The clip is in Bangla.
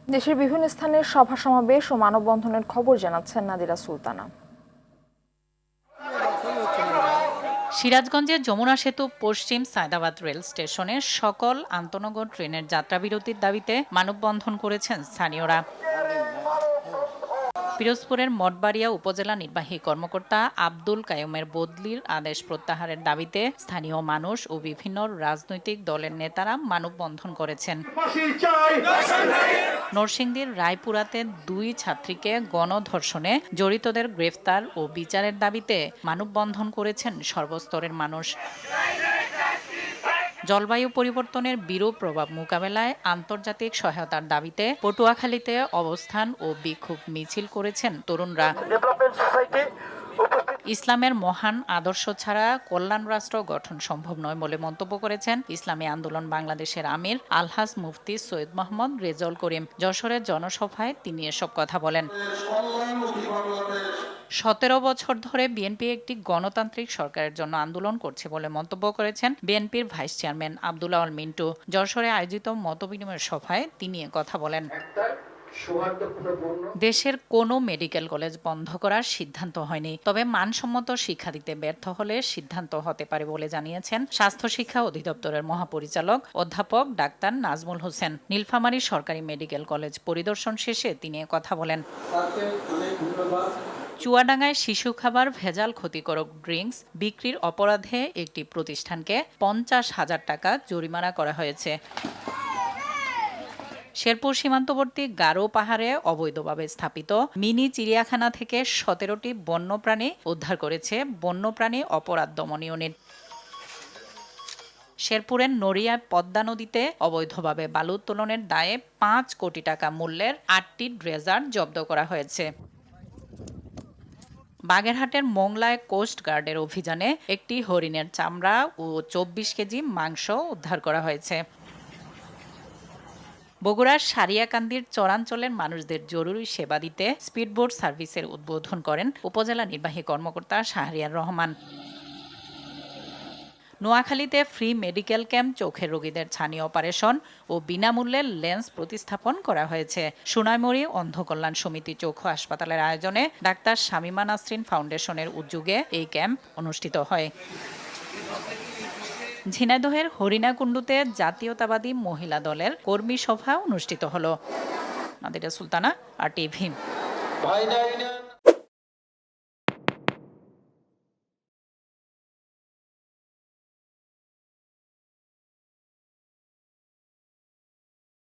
দেশের বিভিন্ন স্থানের সভা সমাবেশ ও মানববন্ধনের খবর জানাচ্ছেন নাদিরা সুলতানা। সিরাজগঞ্জের যমুনা সেতু পশ্চিম সায়দাবাদ রেল স্টেশনে সকল আন্তনগর ট্রেনের যাত্রাবিরতির দাবিতে মানববন্ধন করেছেন স্থানীয়রা। পিরোজপুরের মঠবাড়িয়া উপজেলা নির্বাহী কর্মকর্তা আব্দুল কায়ুমের বদলির আদেশ প্রত্যাহারের দাবিতে স্থানীয় মানুষ ও বিভিন্ন রাজনৈতিক দলের নেতারা মানববন্ধন করেছেন। নরসিংদীর রায়পুরাতে 2 ছাত্রীকে গণধর্ষণে জড়িতদের গ্রেফতার ও বিচারের দাবিতে মানববন্ধন করেছেন সর্বস্তরের মানুষ। জলবায়ু পরিবর্তনের বিরূপ প্রভাব মোকাবেলায় আন্তর্জাতিক সহায়তার দাবিতে পটুয়াখালীতে অবস্থান ও বিক্ষোভ মিছিল করেছেন তরুণরা। ইসলামের মহান আদর্শ ছাড়া কল্যাণ রাষ্ট্র গঠন সম্ভব নয় বলে মন্তব্য করেছেন ইসলামী আন্দোলন বাংলাদেশের আমির আলহাজ মুফতি সৈয়দ মোহাম্মদ রেজাউল করিম। যশোরের জনসভায় তিনি এসব কথা বলেন। 17 বছর ধরে বিএনপি একটি গণতান্ত্রিক সরকারের জন্য আন্দোলন করছে বলে মন্তব্য করেছেন বিএনপির ভাইস চেয়ারম্যান আব্দুল আউয়াল মিন্টু। যশোরে আয়োজিত মতবিনিময় সভায় তিনি কথা বলেন। দেশের কোনো মেডিকেল কলেজ বন্ধ করার সিদ্ধান্ত হয়নি, তবে মানসম্মত শিক্ষা দিতে ব্যর্থ হলে সিদ্ধান্ত হতে পারে বলে জানিয়েছেন স্বাস্থ্য শিক্ষা অধিদপ্তরের মহাপরিচালক অধ্যাপক ডাক্তার নাজমুল হোসেন। নীলফামারী সরকারি মেডিকেল কলেজ পরিদর্শন শেষে তিনি কথা বলেন। চুয়াডাঙ্গায় শিশু খাবার ভেজাল ক্ষতিকারক ড্রিঙ্কস বিক্রির অপরাধে একটি প্রতিষ্ঠানকে 50,000 টাকা জরিমানা করা হয়েছে। শেরপুর সীমান্তবর্তী গারো পাহাড়ে অবৈধভাবে স্থাপিত মিনি চিড়িয়াখানা থেকে 17টি বন্যপ্রাণী উদ্ধার করেছে বন্যপ্রাণী অপরাধ দমন ইউনিট। শেরপুরের নড়িয়া পদ্মা নদীতে অবৈধভাবে বালু উত্তোলনের দায়ে 5 কোটি টাকা মূল্যের 8টি ড্রেজার জব্দ করা হয়েছে। বাগেরহাটের মোংলায় কোস্ট গার্ডের অভিযানে একটি হরিণের চামড়া ও 24 কেজি মাংস উদ্ধার করা হয়েছে। বগুড়ার সারিয়াকান্দির চরাঞ্চলের মানুষদের জরুরি সেবা দিতে স্পিডবোট সার্ভিসের উদ্বোধন করেন উপজেলা নির্বাহী কর্মকর্তা শাহরিয়ার রহমান। নোয়াখালীতে ফ্রি মেডিকেল ক্যাম্প চোখের রোগীদের ছানি অপারেশন ও বিনামূল্যে লেন্স প্রতিস্থাপন করা হয়েছে। সোনাইমুড়ি অন্ধ কল্যাণ সমিতি চক্ষু হাসপাতালের আয়োজনে ডাক্তার শামীমা নাসরিন ফাউন্ডেশনের উদ্যোগে এই ক্যাম্প অনুষ্ঠিত হয়। ঝিনাইদহের হরিণাকুণ্ডুতে জাতীয়তাবাদী মহিলা দলের কর্মী সভা অনুষ্ঠিত হলো। নাদিরা সুলতানা, RTV।